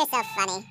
you're so funny.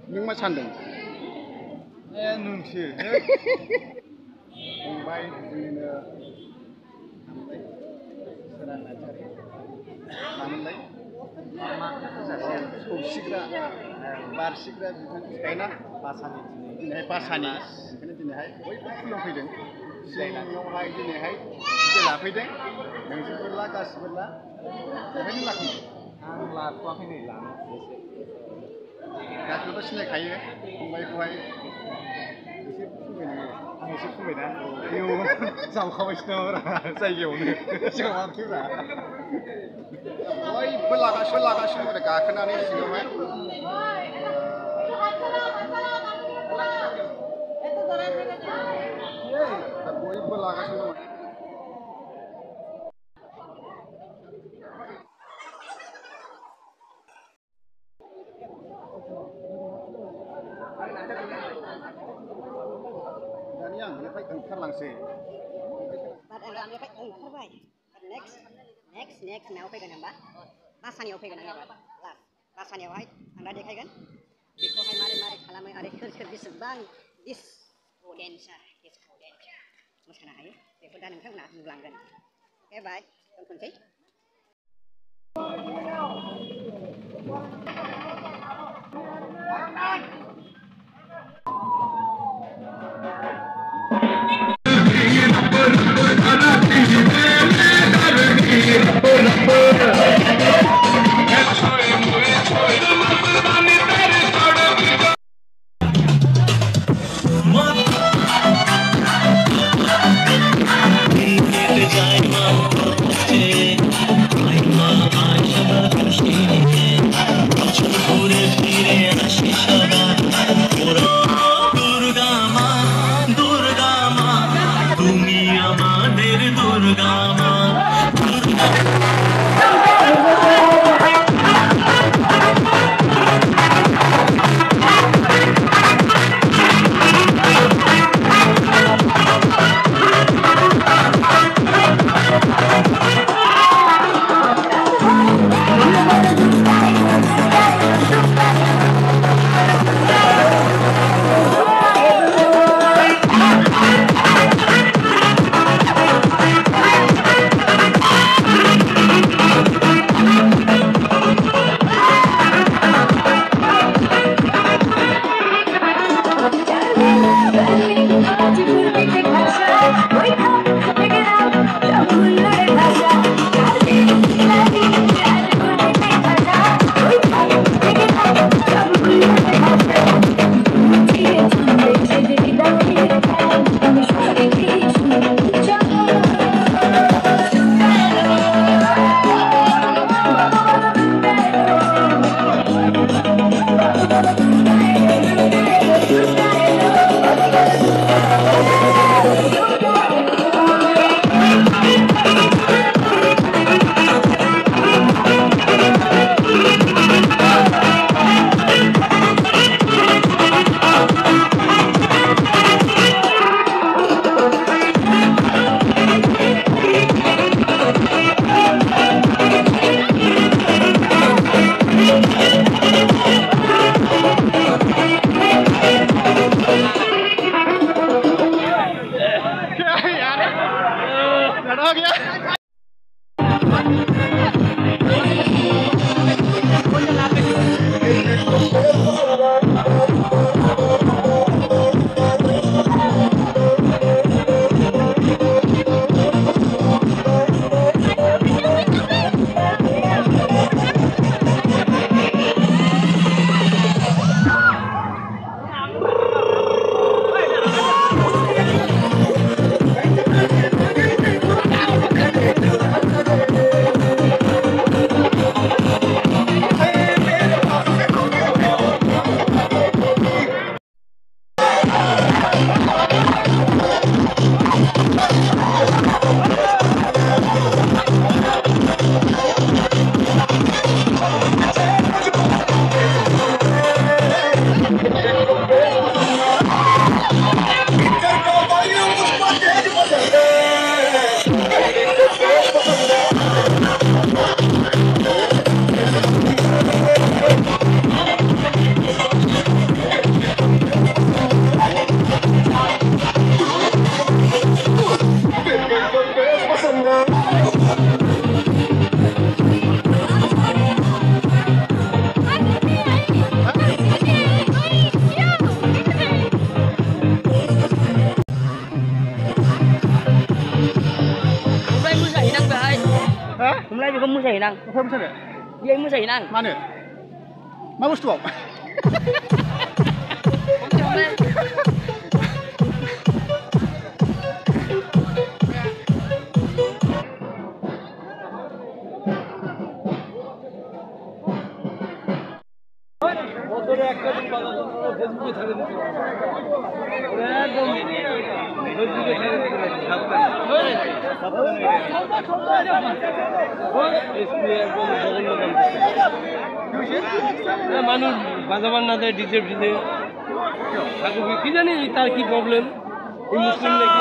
Nung मा सानदों? नोंसो फंबाय जोंनिनो आमलाय सोरां नार्जारि मामोनलाय सासे सौसिग्रा बारसिग्रा बिफां गायना बासानि दिनैहाय बासानि ओंखायनो दिनैहाय बयबो खुलुमफैदों सिगाङावहाय दिनैहाय बिदाय लाफैदों नोंसोरबो ला गासिबो ला ओंखायनो लाफैदों आं लाथ'वाखै नै लानो गासिबो सिनायखायो फंबायखौहाय एसे फुबाय नोङो आं एसे फुबायना आयौ जामखाबायसो नामाब्रा जायगायावनो जामाखैब्रा बयबो लागासिनो आरो गाखोनानै सिङावहाय बयबो लागासिनो दं दानिया आं बेनिफ्राय ओंखारलांसै आंनिफ्राय ओंखारबाय नेक्स्ट मायाव फैगोन होनबा बासानियाव फैगोन आं एबार बासानियावहाय आं दा देखायगोन बेखौहाय मारै खालामो आरो सोर बेसेबां डिस्क' डेन्सार मोसानो हायो बेखौ दा नोंथांमोना नुलांगोन अके बाय दोनथ'नोसै होमलाय बेखौ मोसाहैनां अफाय मोसानो बेहाय मोसाहैनां मानो मा बुस्थुआव বছরে একটা দিন বাজার ফেসবুকে ছাড়ে দিতে একদম ফেসবুকে ছাড়ে দিতে মানুষ বাজাবার না দেয় ডিজে ডিজে ঠাকুর কি জানি তার কি প্রবলেম এই মুসলিম নাকি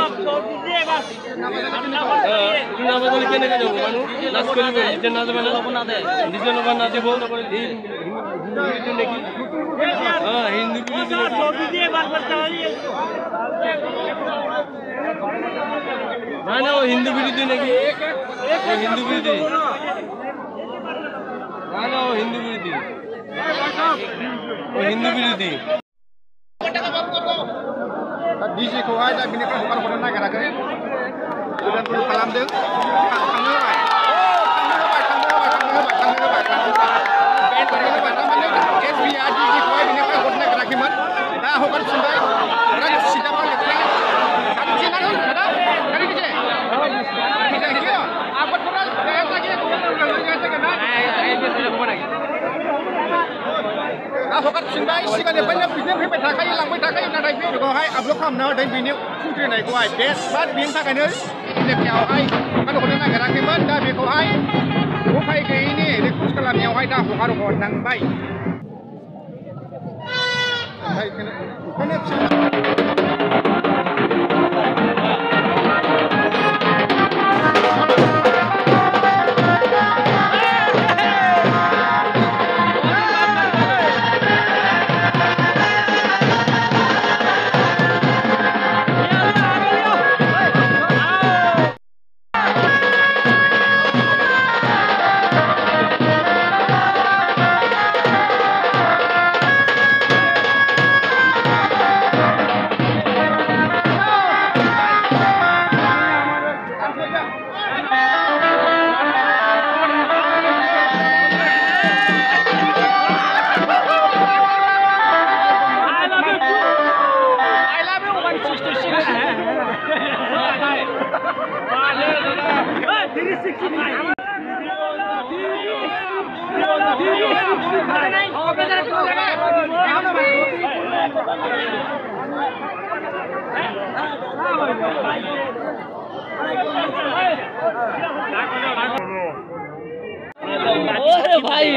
না বাজালে কেনে কেন মানুষ নাচ করবে ডিজে না দেবে না ডিজে নবার না দেবো এই হিন্দু নাকি হ্যাঁ হিন্দু না না ও হিন্দু বিরোধী নাকি ও হিন্দু বিরোধী না না ও হিন্দু বিরোধী ও हिंदू विरोधी DJ खौहाय दा बिनिफ्राय हगार हरनो नागिराखै गोदानफोर खालामदों थांनो होबाय तारमाने SB आ DJ खौहाय बिनिफ्राय हरनो नागिराखैमोन दा हगारफिनबाय राज सिदामा लेखा सानसे ना दादा गारि DJ DJ आबादफोरा गाया जागे हगारफिनबाय सिगांनिफ्रायनो बिदिनो फैबाय थाखायो लांबाय थाखायो नाथाय बे बेखौहाय आपल'ड खालामना होदों बिनि खुंख्रिनायखौहाय बेस्ट बेनि थाखायनो लेखायावहाय हगार हरनो नागिराखैमोन दा बेखौहाय उफाय गैयैनि रिकुवेस्ट खालामनायावहाय दा हगार हरनांबाय ओए भाई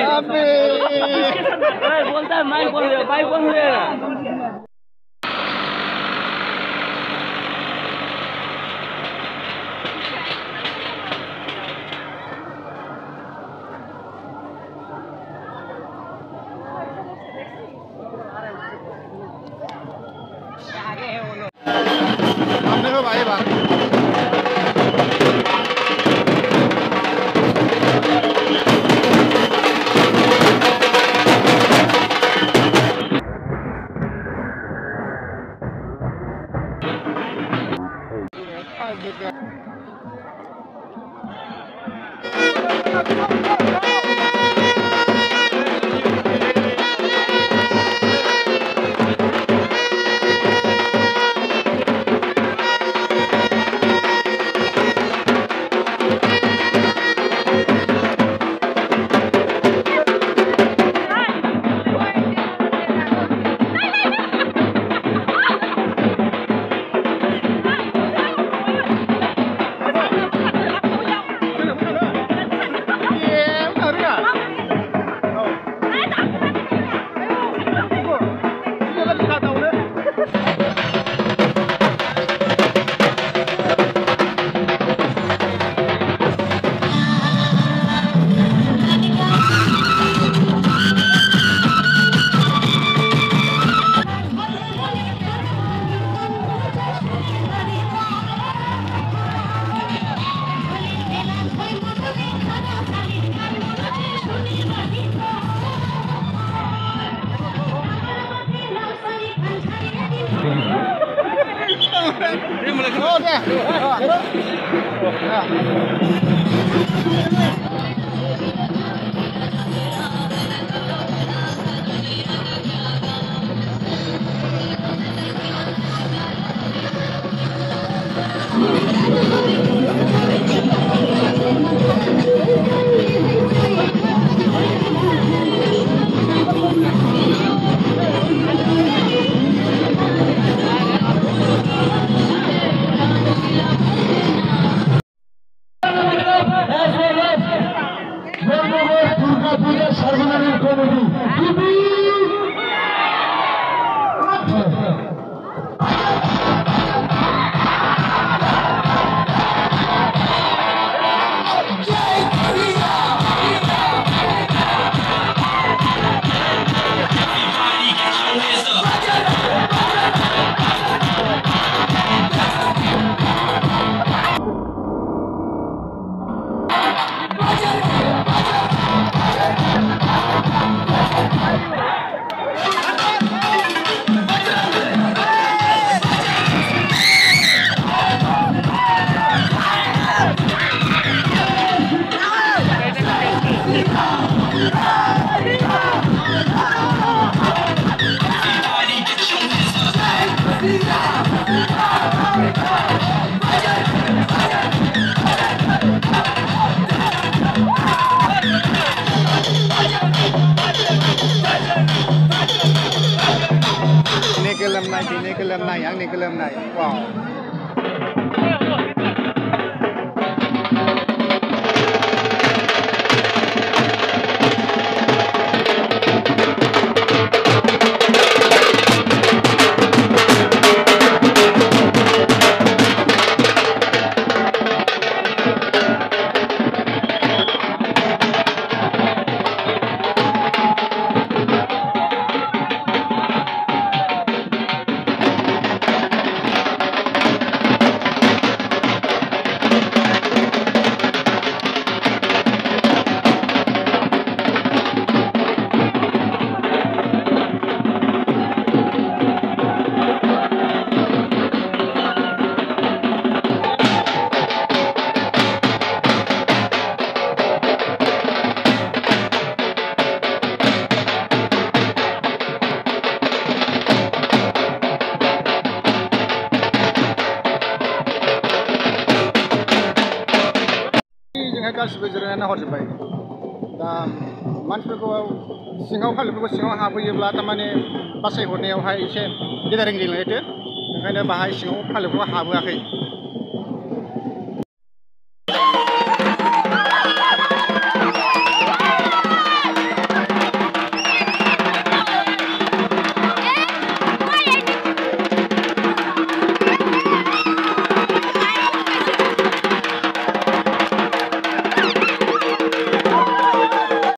बोलता है माइक बंद हो भाई बंद हो जाएगा हमने हो भाई बात Ini kelemnai, yang ini kelemnai. Wow. गासिबो जिरायनानै हरजोब्बाय दा मानसिफोरखौ सिङाव फालोफोरखौ सिङाव हाबहैयोब्ला थारमाने बासायहरनायावहाय एसे गेदारिं जालायथो ओंखायनो बाहाय सिङाव फालोफोरखौ हाबोआखै